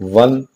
1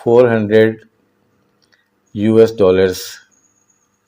$400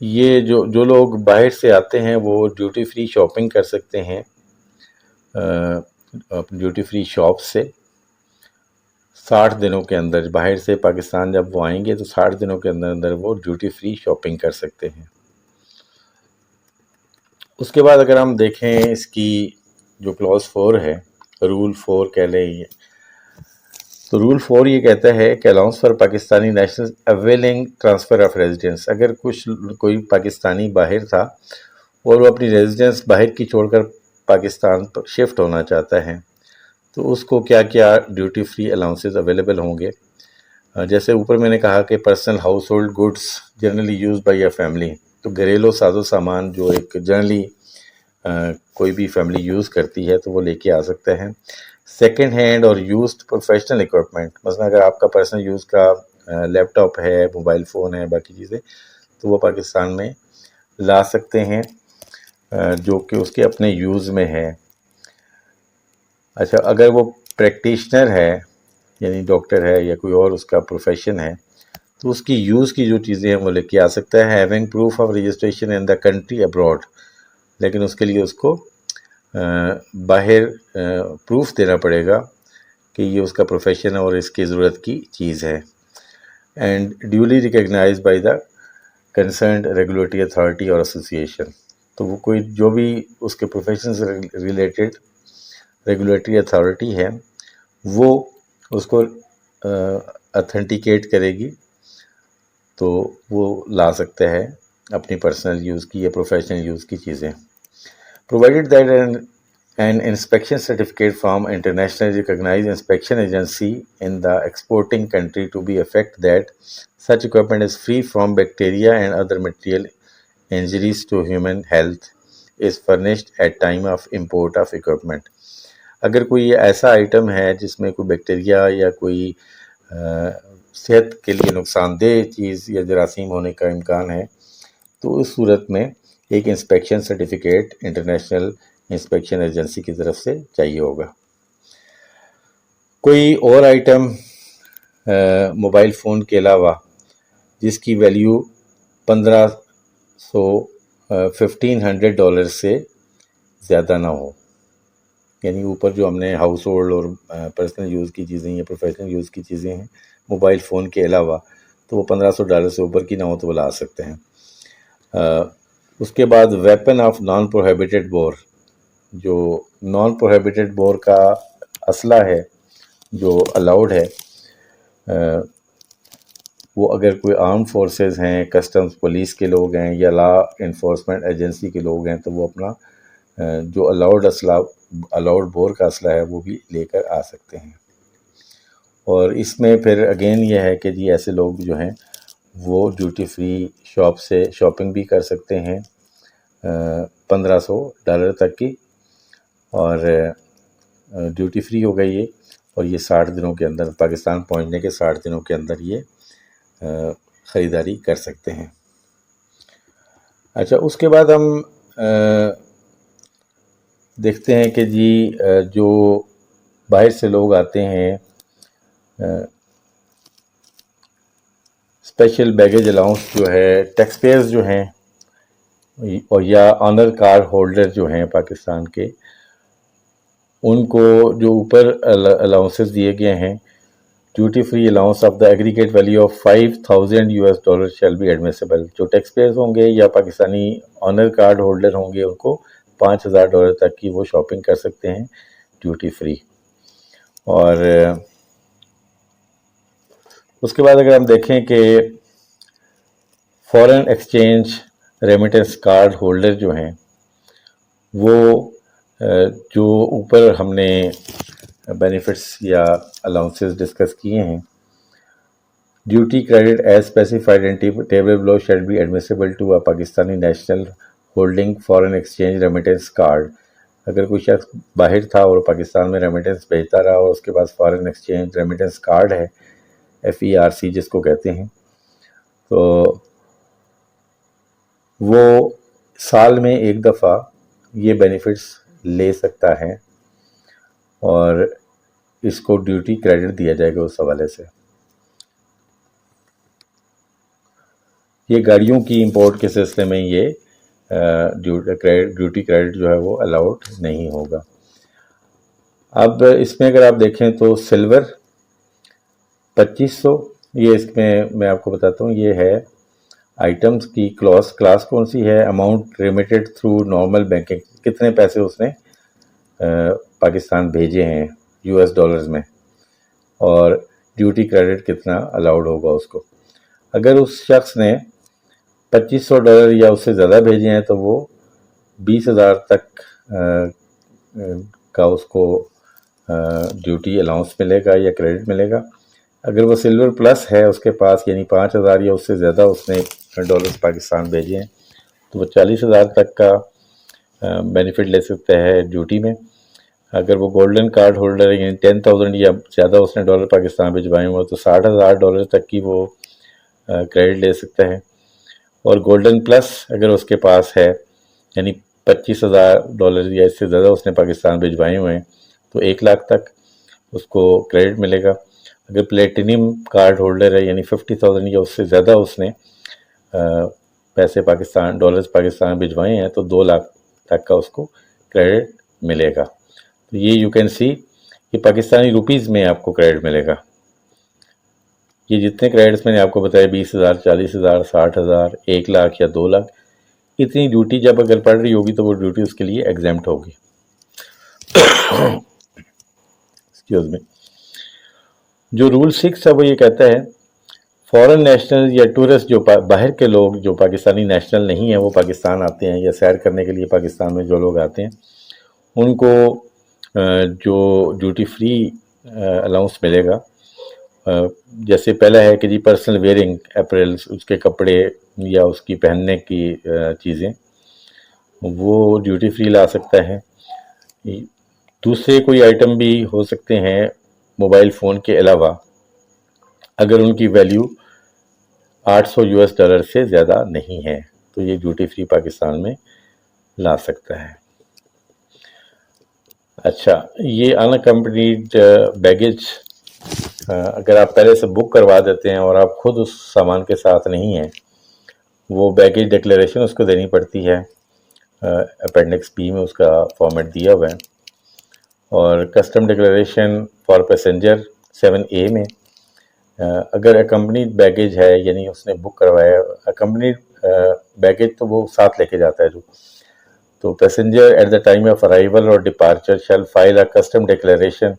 یہ جو لوگ باہر سے آتے ہیں وہ ڈیوٹی فری شاپنگ کر سکتے ہیں ڈیوٹی فری شاپ سے 60 دنوں کے اندر. باہر سے پاکستان جب وہ آئیں گے تو 60 دنوں کے اندر اندر وہ ڈیوٹی فری شاپنگ کر سکتے ہیں. اس کے بعد اگر ہم دیکھیں اس کی جو کلوز 4 ہے، رول 4 کہہ لیں یہ، تو رول 4 یہ کہتا ہے کہ allowance for Pakistani national availing transfer of residence. اگر کوئی پاکستانی باہر تھا اور وہ اپنی ریزیڈنس باہر کی چھوڑ کر پاکستان پر شفٹ ہونا چاہتا ہے تو اس کو کیا کیا ڈیوٹی فری الاؤنسز اویلیبل ہوں گے. جیسے اوپر میں نے کہا کہ personal house hold goods generally use by a family, تو گھریلو ساز و سامان جو ایک جنرلی کوئی بھی فیملی یوز کرتی ہے تو وہ لے کے آ سکتا ہے. سیکنڈ ہینڈ اور یوزڈ پروفیشنل اکوپمنٹ، مثلا اگر آپ کا پرسنل یوز کا لیپ ٹاپ ہے، موبائل فون ہے، باقی چیزیں، تو وہ پاکستان میں لا سکتے ہیں جو کہ اس کے اپنے یوز میں ہے. اچھا، اگر وہ پریکٹیشنر ہے یعنی ڈاکٹر ہے یا کوئی اور اس کا پروفیشن ہے تو اس کی یوز کی جو چیزیں ہیں وہ لے کے آ سکتا ہے. Having proof of registration in the country abroad, لیکن اس کے لیے اس کو باہر پروف دینا پڑے گا کہ یہ اس کا پروفیشن ہے اور اس کی ضرورت کی چیز ہے. And duly recognised by the concerned regulatory authority اور ایسوسیشن. تو وہ کوئی جو بھی اس کے پروفیشن سے ریلیٹڈ ریگولیٹری اتھارٹی ہے وہ اس کو اتھینٹیکیٹ کرے گی تو وہ لا سکتا ہے اپنی پرسنل یوز کی یا پروفیشنل یوز کی چیزیں. Provided that an inspection certificate from internationally recognized inspection agency in the exporting country to be effect that such equipment is free from bacteria and other material injuries to human health is furnished at time of import of equipment. اگر کوئی ایسا item ہے جس میں کوئی bacteria یا کوئی صحت کے لیے نقصان دہ چیز یا جراثیم ہونے کا امکان ہے تو اس صورت میں ایک inspection certificate international inspection agency کی طرف سے چاہیے ہوگا. کوئی اور آئٹم موبائل فون کے علاوہ جس کی ویلیو $1500 سے زیادہ نہ ہو، یعنی اوپر جو ہم نے ہاؤس ہولڈ اور پرسنل یوز کی چیزیں یا پروفیشنل یوز کی چیزیں ہیں موبائل فون کے علاوہ، تو وہ $1500 سے اوپر کی نہ ہو تو وہ لا سکتے ہیں. اس کے بعد weapon of non prohibited bore, جو نان پروہیبٹڈ بور کا اسلحہ ہے جو الاؤڈ ہے، وہ اگر کوئی آرم فورسز ہیں، کسٹمز پولیس کے لوگ ہیں یا لا انفورسمنٹ ایجنسی کے لوگ ہیں تو وہ اپنا جو الاؤڈ بور کا اسلحہ ہے وہ بھی لے کر آ سکتے ہیں. اور اس میں پھر اگین یہ ہے کہ جی ایسے لوگ جو ہیں وہ ڈیوٹی فری شاپ سے شاپنگ بھی کر سکتے ہیں $1500 تک کی، اور ڈیوٹی فری ہو گئی یہ، اور یہ 60 دنوں کے اندر پاکستان پہنچنے کے 60 دنوں کے اندر یہ خریداری کر سکتے ہیں. اچھا، اس کے بعد ہم دیکھتے ہیں کہ جی جو باہر سے لوگ آتے ہیں اسپیشل بیگیج الاؤنس جو ہے، ٹیکس پیئرز جو ہیں اور یا آنر کارڈ ہولڈر جو ہیں پاکستان کے، ان کو جو اوپر الاؤنسز دیے گئے ہیں، duty free allowance of the aggregate value of $5000 shall be admissible. جو ٹیکس پیئرز ہوں گے یا پاکستانی آنر کارڈ ہولڈر ہوں گے ان کو $5000 تک کی وہ شاپنگ کر سکتے ہیں ڈیوٹی فری. اور اس کے بعد اگر ہم دیکھیں کہ فورن ایکسچینج ریمیٹنس کارڈ ہولڈر جو ہیں وہ جو اوپر ہم نے بینیفٹس یا الاؤنسز ڈسکس کیے ہیں، duty credit as specified in table below shall be admissible to a Pakistani national holding foreign exchange remittance card. اگر کوئی شخص باہر تھا اور پاکستان میں ریمیٹنس بھیجتا رہا اور اس کے پاس فورن ایکسچینج ریمیٹنس کارڈ ہے، FERC جس کو کہتے ہیں، تو وہ سال میں ایک دفعہ یہ بینیفٹس لے سکتا ہے اور اس کو ڈیوٹی کریڈٹ دیا جائے گا اس حوالے سے. یہ گاڑیوں کی امپورٹ کے سلسلے میں یہ ڈیوٹی کریڈٹ جو ہے وہ الاؤڈ نہیں ہوگا۔ اب اس میں اگر آپ دیکھیں تو سلور 2500، یہ اس میں آپ کو بتاتا ہوں یہ ہے آئٹمس کی کلاس کون سی ہے، اماؤنٹ ریمیٹڈ تھرو نارمل بینکنگ، کتنے پیسے اس نے پاکستان بھیجے ہیں US ڈالرز میں، اور ڈیوٹی کریڈٹ کتنا الاؤڈ ہوگا اس کو۔ اگر اس شخص نے $2500 یا اس سے زیادہ بھیجے ہیں تو وہ 20,000 تک کا اس کو ڈیوٹی الاؤنس ملے گا یا کریڈٹ ملے گا۔ اگر وہ سلور پلس ہے اس کے پاس، یعنی 5,000 یا اس سے زیادہ اس نے ڈالرز پاکستان بھیجے ہیں، تو وہ 40,000 تک کا بینیفٹ لے سکتا ہے ڈیوٹی میں۔ اگر وہ گولڈن کارڈ ہولڈر ہے، یعنی 10,000 یا زیادہ اس نے ڈالر پاکستان بھجوائے ہوئے، تو $60,000 تک کی وہ کریڈٹ لے سکتا ہے۔ اور گولڈن پلس اگر اس کے پاس ہے، یعنی $25,000 یا اس سے زیادہ اس نے پاکستان بھجوائے ہوئے ہیں، تو 1,00,000 تک اس کو کریڈٹ ملے گا۔ اگر پلیٹینیم کارڈ ہولڈر ہے، یعنی 50,000 یا اس سے زیادہ اس نے پیسے ڈالرز پاکستان بھجوائے ہیں، تو 2,00,000 تک کا اس کو کریڈٹ ملے گا۔ تو یہ یو کین سی، یہ پاکستانی روپیز میں آپ کو کریڈٹ ملے گا۔ یہ جتنے کریڈٹس میں نے آپ کو بتایا 20,000 40,000 60,000 1,00,000 یا 2,00,000، اتنی ڈیوٹی جب اگر پڑ رہی ہوگی تو وہ ڈیوٹی اس کے لیے ایگزیمپٹ ہوگی۔ Excuse me. جو رول 6 ہے وہ یہ کہتا ہے فورن نیشنل یا ٹورسٹ، جو باہر کے لوگ جو پاکستانی نیشنل نہیں ہیں وہ پاکستان آتے ہیں یا سیر کرنے کے لیے پاکستان میں جو لوگ آتے ہیں، ان کو جو ڈیوٹی فری الاؤنس ملے گا، جیسے پہلا ہے کہ جی پرسنل ویئرنگ اپریل، اس کے کپڑے یا اس کی پہننے کی چیزیں، وہ ڈیوٹی فری لا سکتا ہے۔ دوسرے کوئی آئٹم بھی ہو سکتے ہیں موبائل فون کے علاوہ، اگر ان کی ویلیو $800 سے زیادہ نہیں ہے تو یہ ڈیوٹی فری پاکستان میں لا سکتا ہے۔ اچھا، یہ ان اکمپنیڈ بیگیج اگر آپ پہلے سے بک کروا دیتے ہیں اور آپ خود اس سامان کے ساتھ نہیں ہیں، وہ بیگیج ڈکلیریشن اس کو دینی پڑتی ہے، اپینڈکس B میں اس کا فارمیٹ دیا ہوا ہے، اور custom declaration for passenger 7A میں اگر اکمپنیڈ بیگیج ہے، یعنی اس نے بک کروایا اکمپنیڈ بیگیج، تو وہ ساتھ لے کے جاتا ہے جو، تو passenger at the time of arrival اور departure shall file a custom declaration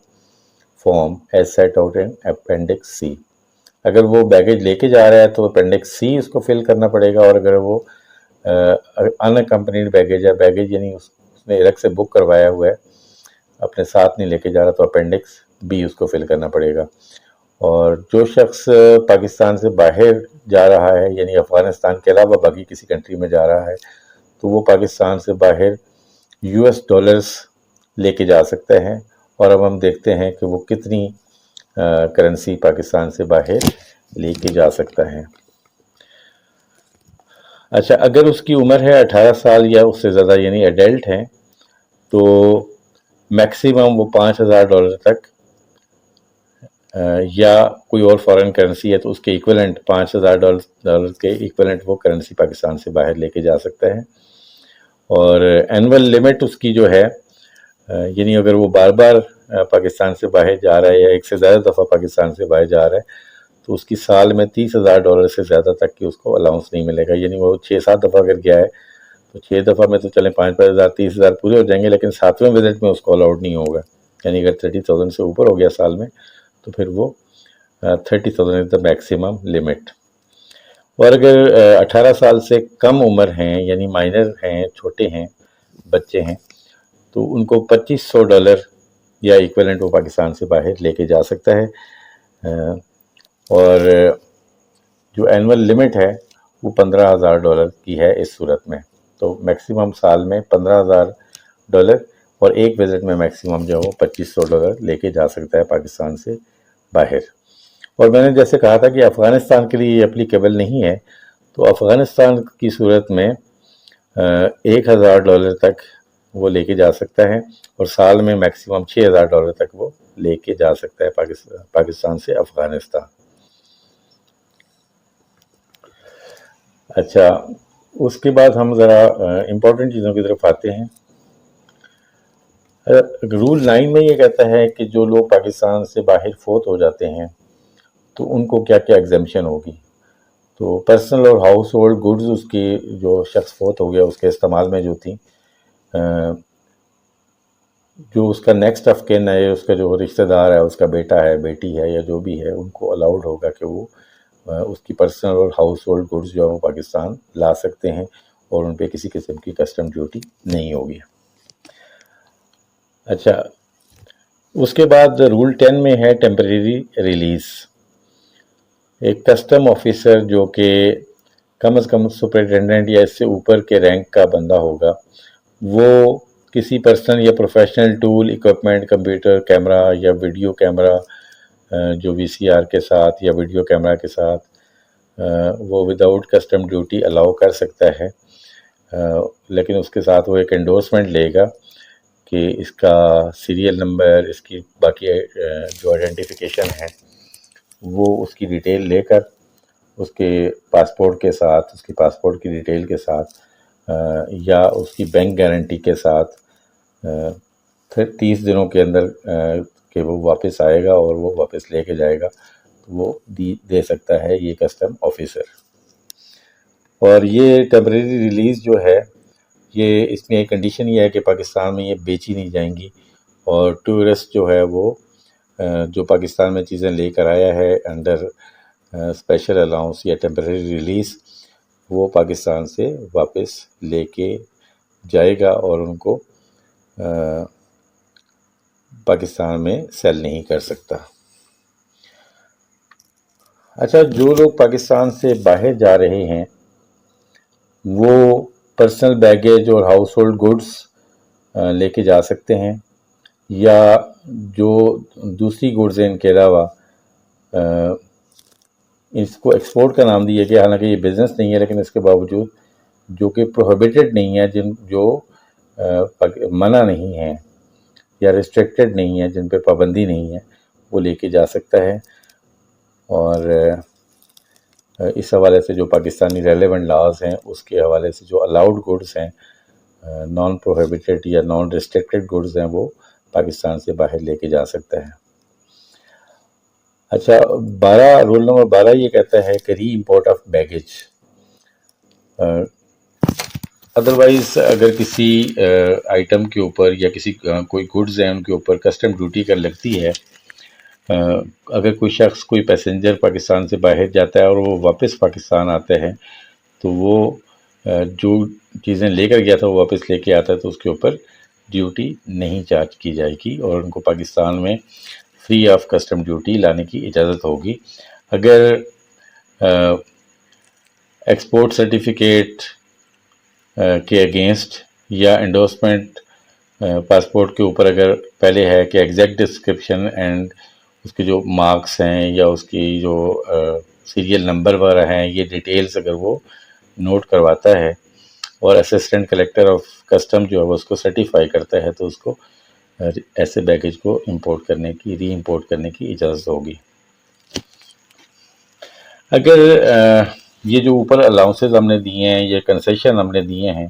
form as set out in appendix C۔ اگر وہ بیگیج لے کے جا رہا ہے تو اپینڈکس C اس کو فل کرنا پڑے گا، اور اگر وہ ان اکمپنیڈ بیگیج ہے، بیگیج یعنی اس نے الگ سے بک کروایا ہوا ہے، اپنے ساتھ نہیں لے کے جا رہا، تو اپینڈکس B اس کو فل کرنا پڑے گا۔ اور جو شخص پاکستان سے باہر جا رہا ہے، یعنی افغانستان کے علاوہ باقی کسی کنٹری میں جا رہا ہے، تو وہ پاکستان سے باہر US ڈالرز لے کے جا سکتا ہے، اور اب ہم دیکھتے ہیں کہ وہ کتنی کرنسی پاکستان سے باہر لے کے جا سکتا ہے۔ اچھا، اگر اس کی عمر ہے 18 سال یا اس سے زیادہ، یعنی ایڈلٹ ہیں، تو میکسیمم وہ $5,000 تک، یا کوئی اور فارن کرنسی ہے تو اس کے ایکولنٹ $5,000 کے ایکولنٹ وہ کرنسی پاکستان سے باہر لے کے جا سکتا ہے۔ اور اینول لمٹ اس کی جو ہے، یعنی اگر وہ بار بار پاکستان سے باہر جا رہا ہے یا ایک سے زیادہ دفعہ پاکستان سے باہر جا رہا ہے، تو اس کی سال میں $30,000 سے زیادہ تک کی اس کو الاؤنس نہیں ملے گا۔ یعنی وہ 6-7 دفعہ اگر گیا ہے تو 6 دفعہ میں تو چلیں 5,000 30,000 پورے ہو جائیں گے، لیکن 7ویں وزٹ میں اس کو الاؤڈ نہیں ہوگا۔ یعنی اگر 30,000 سے اوپر ہو گیا سال میں تو پھر وہ 30,000 از دا میکسیمم لمٹ۔ اور اگر 18 سال سے کم عمر ہیں، یعنی مائنر ہیں، چھوٹے ہیں، بچے ہیں، تو ان کو $2,500 یا ایکولنٹ وہ پاکستان سے باہر لے کے جا سکتا ہے۔ اور جو اینول لمٹ ہے وہ $15,000 کی ہے اس صورت میں، تو میکسیمم سال میں $15,000، اور ایک وزٹ میں میکسیمم جو ہے وہ $2,500 لے کے جا سکتا ہے پاکستان سے باہر۔ اور میں نے جیسے کہا تھا کہ افغانستان کے لیے یہ اپلیکیبل نہیں ہے، تو افغانستان کی صورت میں $1,000 تک وہ لے کے جا سکتا ہے، اور سال میں میکسیمم $6,000 تک وہ لے کے جا سکتا ہے پاکستان سے افغانستان۔ اچھا، اس کے بعد ہم ذرا امپورٹنٹ چیزوں کی طرف آتے ہیں۔ رول 9 میں یہ کہتا ہے کہ جو لوگ پاکستان سے باہر فوت ہو جاتے ہیں تو ان کو کیا کیا ایگزمپشن ہوگی۔ تو پرسنل اور ہاؤس ہولڈ گڈز، اس کی جو شخص فوت ہو گیا اس کے استعمال میں جو تھیں، جو اس کا نیکسٹ آف کن ہے، اس کا جو رشتہ دار ہے، اس کا بیٹا ہے، بیٹی ہے، یا جو بھی ہے، ان کو الاؤڈ ہوگا کہ وہ اس کی پرسنل اور ہاؤس ہولڈ گڈز جو ہے وہ پاکستان لا سکتے ہیں، اور ان پہ کسی قسم کی کسٹم ڈیوٹی نہیں ہوگی۔ اچھا، اس کے بعد رول 10 میں ہے ٹیمپریری ریلیز۔ ایک کسٹم آفیسر جو کہ کم از کم سپرنٹینڈنٹ یا اس سے اوپر کے رینک کا بندہ ہوگا، وہ کسی پرسنل یا professional tool, equipment, computer, camera یا ویڈیو کیمرہ، جو وی سی آر کے ساتھ یا ویڈیو کیمرہ کے ساتھ، وہ وداؤٹ کسٹم ڈیوٹی الاؤ کر سکتا ہے، لیکن اس کے ساتھ وہ ایک انڈورسمنٹ لے گا کہ اس کا سیریل نمبر، اس کی باقی جو آئیڈینٹیفیکیشن ہے، وہ اس کی ڈیٹیل لے کر اس کے پاسپورٹ کے ساتھ، اس کی پاسپورٹ کی ڈیٹیل کے ساتھ، یا اس کی بینک گارنٹی کے ساتھ، پھر 30 دنوں کے اندر کہ وہ واپس آئے گا اور وہ واپس لے کے جائے گا، تو وہ دے سکتا ہے یہ کسٹم آفیسر۔ اور یہ ٹیمپریری ریلیز جو ہے، یہ اس میں ایک کنڈیشن یہ ہے کہ پاکستان میں یہ بیچی نہیں جائیں گی، اور ٹورسٹ جو ہے وہ جو پاکستان میں چیزیں لے کر آیا ہے انڈر اسپیشل الاؤنس یا ٹیمپریری ریلیز، وہ پاکستان سے واپس لے کے جائے گا اور ان کو پاکستان میں سیل نہیں کر سکتا۔ اچھا، جو لوگ پاکستان سے باہر جا رہے ہیں وہ پرسنل بیگیج اور ہاؤس ہولڈ گڈس لے کے جا سکتے ہیں، یا جو دوسری گڈز ہیں ان کے علاوہ، اس کو ایکسپورٹ کا نام دیا گیا، حالانکہ یہ بزنس نہیں ہے، لیکن اس کے باوجود جو کہ پروہیبٹڈ نہیں ہے، جو منع نہیں ہے یا ریسٹرکٹڈ نہیں ہے، جن پہ پابندی نہیں ہے، وہ لے کے جا سکتا ہے۔ اور اس حوالے سے جو پاکستانی ریلیونٹ لاز ہیں اس کے حوالے سے جو الاؤڈ گڈز ہیں، نان پروہیبٹڈ یا نان ریسٹرکٹڈ گڈز ہیں، وہ پاکستان سے باہر لے کے جا سکتا ہے۔ اچھا، رول نمبر 12 یہ کہتا ہے کہ ری امپورٹ آف بیگیج۔ ادروائز اگر کسی آئٹم کے اوپر یا کسی کوئی گڈز ہیں ان کے اوپر کسٹم ڈیوٹی کا لگتی ہے، اگر کوئی شخص، کوئی پیسنجر پاکستان سے باہر جاتا ہے اور وہ واپس پاکستان آتا ہے، تو وہ جو چیزیں لے کر گیا تھا وہ واپس لے کے آتا ہے، تو اس کے اوپر ڈیوٹی نہیں چارج کی جائے گی اور ان کو پاکستان میں فری آف کسٹم ڈیوٹی لانے کی اجازت ہوگی۔ اگر ایکسپورٹ سرٹیفکیٹ کے اگینسٹ یا انڈورسمنٹ پاسپورٹ کے اوپر اگر پہلے ہے کہ ایگزیکٹ ڈسکرپشن اینڈ اس کے جو مارکس ہیں یا اس کی جو سیریل نمبر وغیرہ ہیں، یہ ڈیٹیلز اگر وہ نوٹ کرواتا ہے اور اسسٹنٹ کلیکٹر آف کسٹم جو ہے وہ اس کو سرٹیفائی کرتا ہے، تو اس کو ایسے بیگیج کو امپورٹ کرنے کی، ری امپورٹ کرنے کی اجازت ہوگی۔ اگر یہ جو اوپر الاؤنسز ہم نے دیے ہیں، یہ کنسیشن ہم نے دیے ہیں،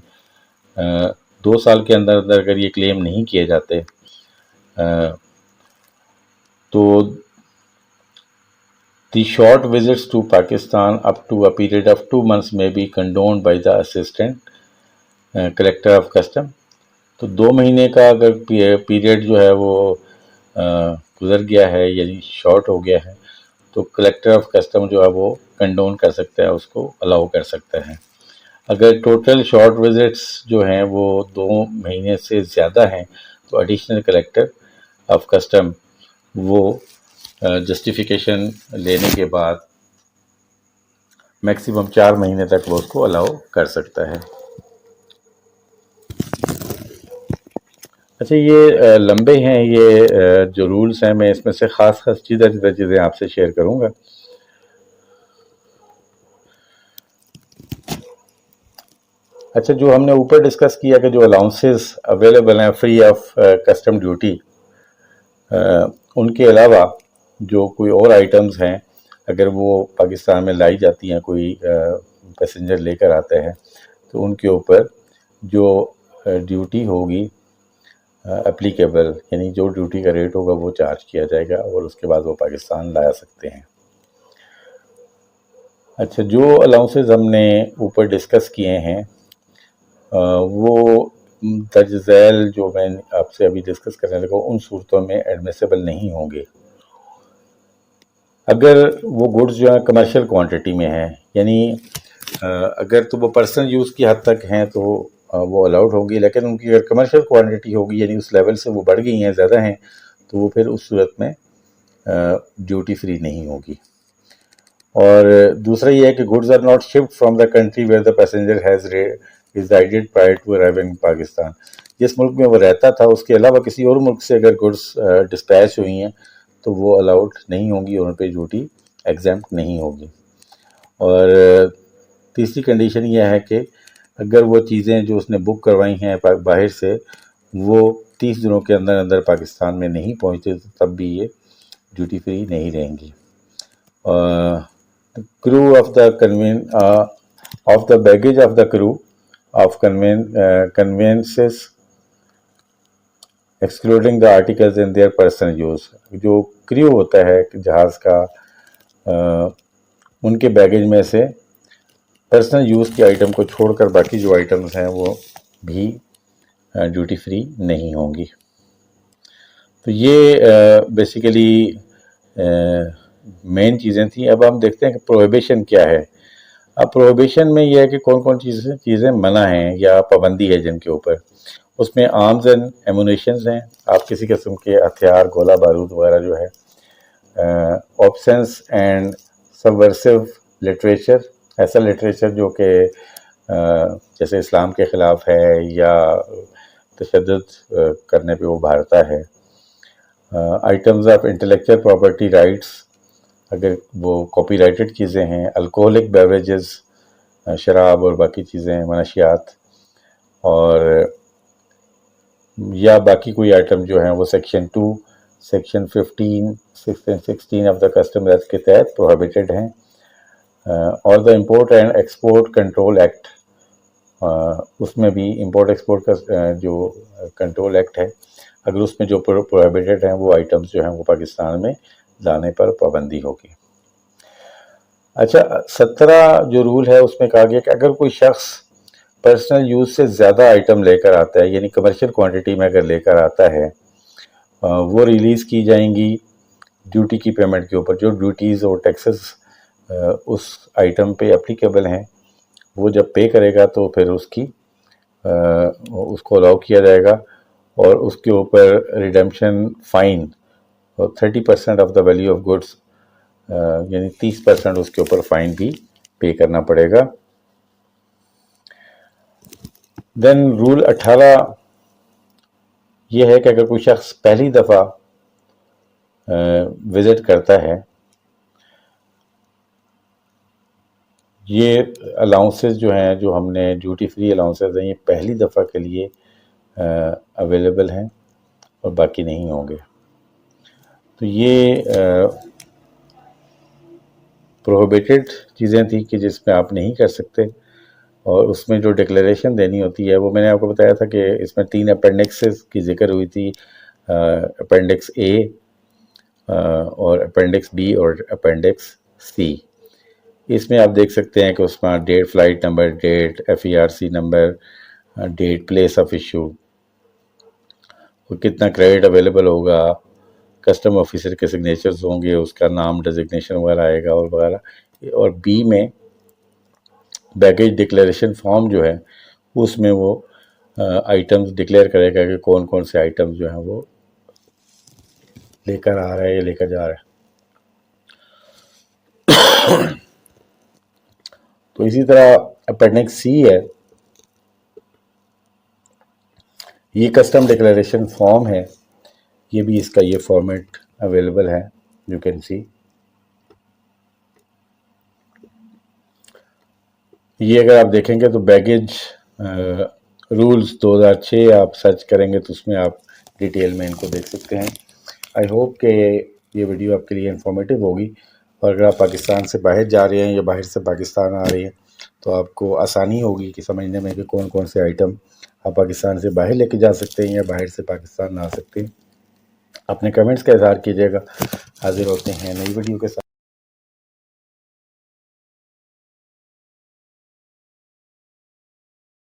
2 سال کے اندر اندر اگر یہ کلیم نہیں کیے جاتے، تو the short visits to Pakistan up to a period of 2 months may be condoned by the assistant collector of custom. تو 2 مہینے کا اگر پیریڈ جو ہے وہ گزر گیا ہے، یعنی شارٹ ہو گیا ہے، تو کلیکٹر آف کسٹم جو ہے وہ کنڈون کر سکتا ہے، اس کو الاؤ کر سکتا ہے۔ اگر ٹوٹل شارٹ وزٹس جو ہیں وہ 2 مہینے سے زیادہ ہیں، تو ایڈیشنل کلیکٹر آف کسٹم وہ جسٹیفیکیشن لینے کے بعد میکسیمم 4 مہینے تک وہ اس کو الاؤ کر سکتا ہے۔ اچھا، یہ لمبے ہیں یہ جو رولز ہیں، میں اس میں سے خاص چیزیں آپ سے شیئر کروں گا۔ اچھا، جو ہم نے اوپر ڈسکس کیا کہ جو الاؤنسز اویلیبل ہیں فری آف کسٹم ڈیوٹی، ان کے علاوہ جو کوئی اور آئٹمز ہیں اگر وہ پاکستان میں لائی جاتی ہیں، کوئی پیسنجر لے کر آتا ہے تو ان کے اوپر جو ڈیوٹی ہوگی اپلیکیبل، یعنی جو ڈیوٹی کا ریٹ ہوگا وہ چارج کیا جائے گا اور اس کے بعد وہ پاکستان لا سکتے ہیں۔ اچھا، جو الاؤنسز ہم نے اوپر ڈسکس کیے ہیں وہ درج ذیل جو میں آپ سے ابھی ڈسکس کرنے لگا ان صورتوں میں ایڈمیسیبل نہیں ہوں گے اگر وہ گڈز جو ہیں کمرشل کوانٹٹی میں ہیں، یعنی اگر تو وہ پرسنل یوز کی حد تک ہیں تو وہ الاؤڈ ہوگی، لیکن ان کی اگر کمرشل کوانٹٹی ہوگی یعنی اس لیول سے وہ بڑھ گئی ہیں، زیادہ ہیں، تو وہ پھر اس صورت میں ڈیوٹی فری نہیں ہوگی۔ اور دوسرا یہ ہے کہ goods are not shipped from the country where the passenger has resided prior to arriving Pakistan. جس ملک میں وہ رہتا تھا اس کے علاوہ کسی اور ملک سے اگر گڈز ڈسپیچ ہوئی ہیں تو وہ الاؤڈ نہیں ہوں گی اور ان پہ ڈیوٹی ایگزیمپٹ نہیں ہوگی۔ اور تیسری کنڈیشن یہ ہے کہ اگر وہ چیزیں جو اس نے بک کروائی ہیں باہر سے وہ 30 دنوں کے اندر اندر پاکستان میں نہیں پہنچتے تو تب بھی یہ ڈیوٹی فری نہیں رہیں گی۔ crew of the of the baggage of the crew of conveyances excluding the articles in their personal use، جو کریو ہوتا ہے جہاز کا ان کے بیگیج میں سے پرسنل یوز کے آئٹم کو چھوڑ کر باقی جو آئٹمز ہیں وہ بھی ڈیوٹی فری نہیں ہوں گی۔ تو یہ بیسیکلی مین چیزیں تھیں۔ اب ہم دیکھتے ہیں کہ پروہیبیشن کیا ہے۔ اب پروہیبیشن میں یہ ہے کہ کون کون چیزیں منع ہیں یا پابندی ہے جن کے اوپر۔ اس میں آرمز اینڈ ایمونیشنز ہیں، آپ کسی قسم کے ہتھیار، گولہ بارود وغیرہ جو ہے۔ آپشنس اینڈ سبورسو لٹریچر، ایسا لٹریچر جو کہ جیسے اسلام کے خلاف ہے یا تشدد کرنے پہ وہ ابھارتا ہے۔ Items of intellectual property rights, اگر وہ کاپی رائٹڈ چیزیں ہیں۔ الکوہلک بیوریجز، شراب اور باقی چیزیں، منشیات، اور یا باقی کوئی آئٹم جو ہیں وہ section 2، section 15، section 16 of the custom act کے تحت پروہیبیٹڈ ہیں۔ اور the import and export control act, اس میں بھی امپورٹ ایکسپورٹ کا جو کنٹرول ایکٹ ہے، اگر اس میں جو پروہیبیٹڈ ہیں وہ آئٹمز جو ہیں وہ پاکستان میں لانے پر پابندی ہوگی۔ اچھا، 17 جو رول ہے اس میں کہا گیا کہ اگر کوئی شخص پرسنل یوز سے زیادہ آئٹم لے کر آتا ہے، یعنی کمرشل کوانٹٹی میں اگر لے کر آتا ہے، وہ ریلیز کی جائیں گی ڈیوٹی کی پیمنٹ کے اوپر۔ جو ڈیوٹیز اور ٹیکسز اس آئٹم پہ اپلیکیبل ہیں وہ جب پے کرے گا تو پھر اس کو الاؤ کیا جائے گا، اور اس کے اوپر redemption fine 30% of the value of goods, یعنی 30% اس کے اوپر فائن بھی پے کرنا پڑے گا۔ دین رول 18 یہ ہے کہ اگر کوئی شخص پہلی دفعہ وزٹ کرتا ہے، یہ الاؤنسز جو ہیں جو ہم نے ڈیوٹی فری الاؤنسز ہیں یہ پہلی دفعہ کے لیے اویلیبل ہیں اور باقی نہیں ہوں گے۔ تو یہ پروہیبیٹڈ چیزیں تھیں کہ جس میں آپ نہیں کر سکتے، اور اس میں جو ڈکلیریشن دینی ہوتی ہے وہ میں نے آپ کو بتایا تھا کہ اس میں 3 اپینڈکسز کی ذکر ہوئی تھی، اپینڈکس اے اور اپینڈکس بی اور اپینڈکس سی۔ اس میں آپ دیکھ سکتے ہیں کہ اس میں date, flight number, date, FERC number, date, place of issue, کتنا کریڈٹ اویلیبل ہوگا، کسٹم آفیسر کے سگنیچرز ہوں گے، اس کا نام، ڈیزگنیشن وغیرہ آئے گا اور وغیرہ۔ اور بی میں بیگیج ڈکلیریشن فارم جو ہے اس میں وہ آئٹمز ڈکلیئر کرے گا کہ کون کون سے آئٹمز جو ہیں وہ لے کر آ رہا ہے یا لے کر جا رہا ہے۔ تو اسی طرح اپینڈکس سی ہے، یہ کسٹم ڈکلیریشن فارم ہے، یہ بھی اس کا یہ فارمیٹ اویلیبل ہے، یو کین سی۔ یہ اگر آپ دیکھیں گے تو بیگیج رولز 2006 آپ سرچ کریں گے تو اس میں آپ ڈیٹیل میں ان کو دیکھ سکتے ہیں۔ آئی ہوپ کہ یہ ویڈیو آپ کے لیے انفارمیٹیو ہوگی، اور اگر آپ پاکستان سے باہر جا رہے ہیں یا باہر سے پاکستان آ رہے ہیں تو آپ کو آسانی ہوگی کہ سمجھنے میں کہ کون کون سے آئٹم آپ پاکستان سے باہر لے کے جا سکتے ہیں یا باہر سے پاکستان آ سکتے ہیں۔ اپنے کمنٹس کا اظہار کیجیے گا۔ حاضر ہوتے ہیں نئی ویڈیو کے ساتھ۔